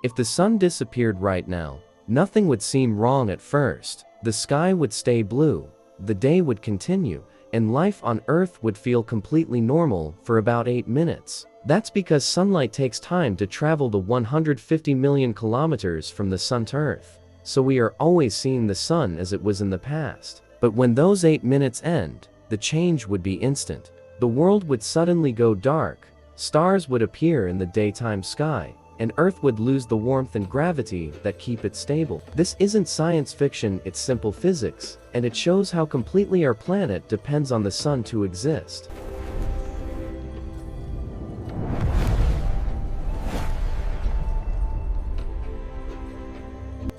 If the sun disappeared right now, nothing would seem wrong at first. The sky would stay blue, the day would continue, and life on Earth would feel completely normal for about 8 minutes. That's because sunlight takes time to travel the 150 million kilometers from the sun to Earth. So we are always seeing the sun as it was in the past. But when those 8 minutes end, the change would be instant. The world would suddenly go dark, stars would appear in the daytime sky, and Earth would lose the warmth and gravity that keep it stable. This isn't science fiction, it's simple physics, and it shows how completely our planet depends on the sun to exist.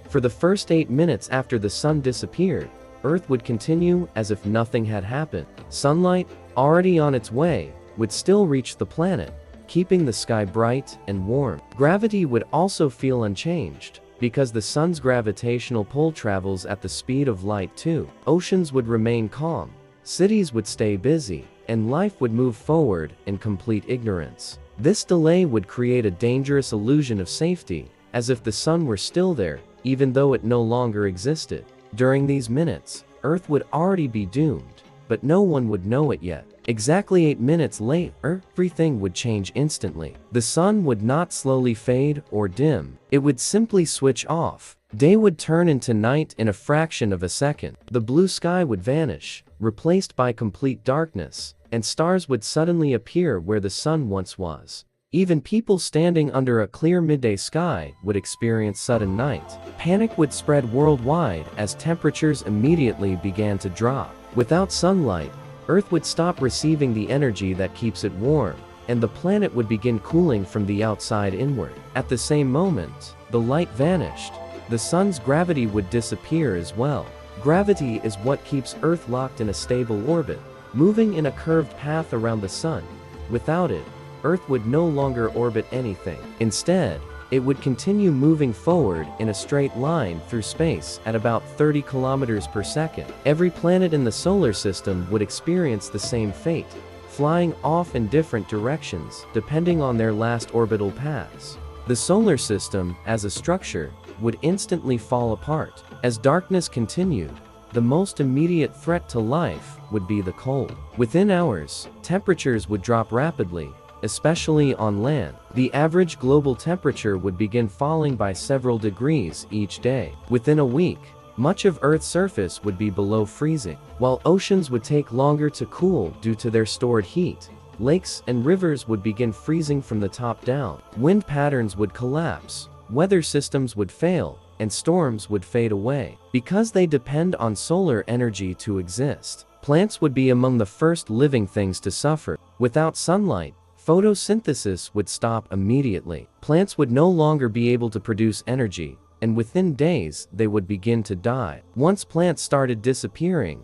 For the first 8 minutes after the sun disappeared, Earth would continue as if nothing had happened. Sunlight, already on its way, would still reach the planet, keeping the sky bright and warm. Gravity would also feel unchanged, because the sun's gravitational pull travels at the speed of light too. Oceans would remain calm, cities would stay busy, and life would move forward in complete ignorance. This delay would create a dangerous illusion of safety, as if the sun were still there, even though it no longer existed. During these minutes, Earth would already be doomed, but no one would know it yet. Exactly 8 minutes later, everything would change instantly. The sun would not slowly fade or dim. It would simply switch off. Day would turn into night in a fraction of a second. The blue sky would vanish, replaced by complete darkness, and stars would suddenly appear where the sun once was. Even people standing under a clear midday sky would experience sudden night. Panic would spread worldwide as temperatures immediately began to drop. Without sunlight, Earth would stop receiving the energy that keeps it warm, and the planet would begin cooling from the outside inward. At the same moment, the light vanished. The sun's gravity would disappear as well. Gravity is what keeps Earth locked in a stable orbit, moving in a curved path around the sun. Without it, Earth would no longer orbit anything. Instead, it would continue moving forward in a straight line through space at about 30 kilometers per second. Every planet in the solar system would experience the same fate, flying off in different directions depending on their last orbital paths. The solar system, as a structure, would instantly fall apart. As darkness continued, the most immediate threat to life would be the cold. Within hours, temperatures would drop rapidly, especially on land. The average global temperature would begin falling by several degrees each day. Within a week, much of Earth's surface would be below freezing. While oceans would take longer to cool due to their stored heat, lakes and rivers would begin freezing from the top down. Wind patterns would collapse, weather systems would fail, and storms would fade away. Because they depend on solar energy to exist, plants would be among the first living things to suffer. Without sunlight, photosynthesis would stop immediately. Plants would no longer be able to produce energy, and within days they would begin to die. Once plants started disappearing,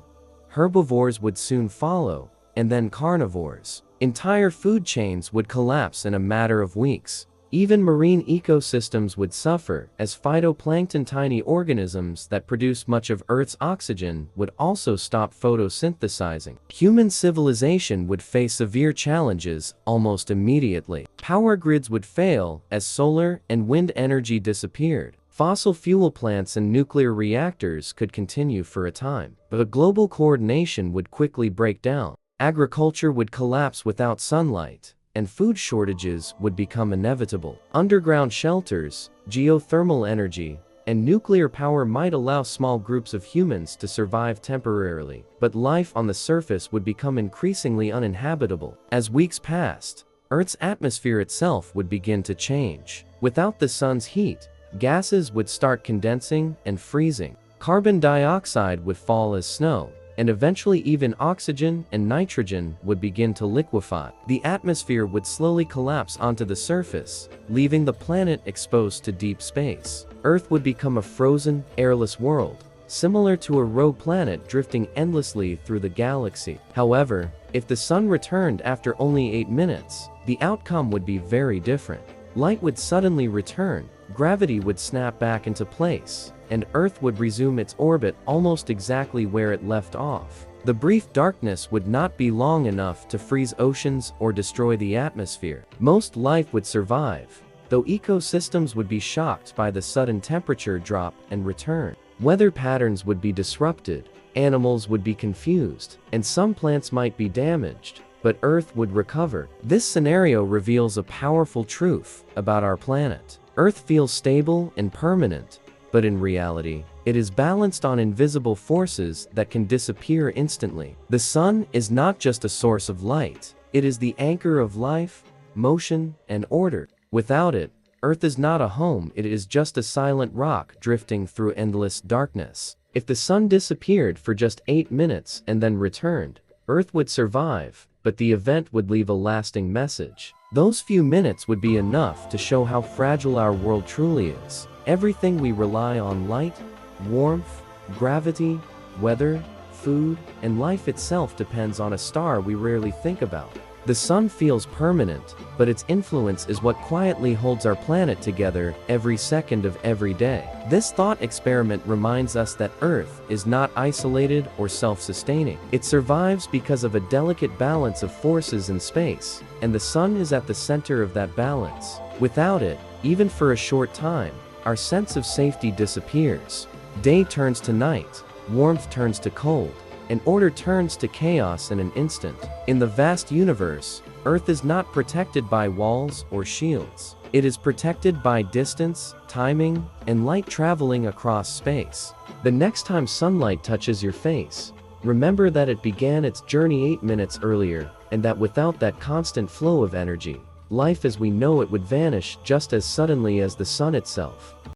herbivores would soon follow, and then carnivores. Entire food chains would collapse in a matter of weeks. Even marine ecosystems would suffer, as phytoplankton, tiny organisms that produce much of Earth's oxygen, would also stop photosynthesizing. Human civilization would face severe challenges almost immediately. Power grids would fail as solar and wind energy disappeared. Fossil fuel plants and nuclear reactors could continue for a time, but global coordination would quickly break down. Agriculture would collapse without sunlight, and food shortages would become inevitable. Underground shelters, geothermal energy, and nuclear power might allow small groups of humans to survive temporarily, but life on the surface would become increasingly uninhabitable. As weeks passed, Earth's atmosphere itself would begin to change. Without the sun's heat, gases would start condensing and freezing. Carbon dioxide would fall as snow, and eventually even oxygen and nitrogen would begin to liquefy. The atmosphere would slowly collapse onto the surface, leaving the planet exposed to deep space. Earth would become a frozen, airless world, similar to a rogue planet drifting endlessly through the galaxy. However, if the sun returned after only 8 minutes, the outcome would be very different. Light would suddenly return, gravity would snap back into place, and Earth would resume its orbit almost exactly where it left off. The brief darkness would not be long enough to freeze oceans or destroy the atmosphere. Most life would survive, though ecosystems would be shocked by the sudden temperature drop and return. Weather patterns would be disrupted, animals would be confused, and some plants might be damaged, but Earth would recover. This scenario reveals a powerful truth about our planet. Earth feels stable and permanent, but in reality, it is balanced on invisible forces that can disappear instantly. The sun is not just a source of light, it is the anchor of life, motion, and order. Without it, Earth is not a home, it is just a silent rock drifting through endless darkness. If the sun disappeared for just 8 minutes and then returned, Earth would survive, but the event would leave a lasting message. Those few minutes would be enough to show how fragile our world truly is. Everything we rely on, light, warmth, gravity, weather, food, and life itself, depends on a star we rarely think about. The sun feels permanent, but its influence is what quietly holds our planet together every second of every day. This thought experiment reminds us that Earth is not isolated or self-sustaining. It survives because of a delicate balance of forces in space, and the sun is at the center of that balance. Without it, even for a short time, our sense of safety disappears. Day turns to night, warmth turns to cold, and order turns to chaos in an instant. In the vast universe, Earth is not protected by walls or shields. It is protected by distance, timing, and light traveling across space. The next time sunlight touches your face, remember that it began its journey 8 minutes earlier, and that without that constant flow of energy, life as we know it would vanish just as suddenly as the sun itself.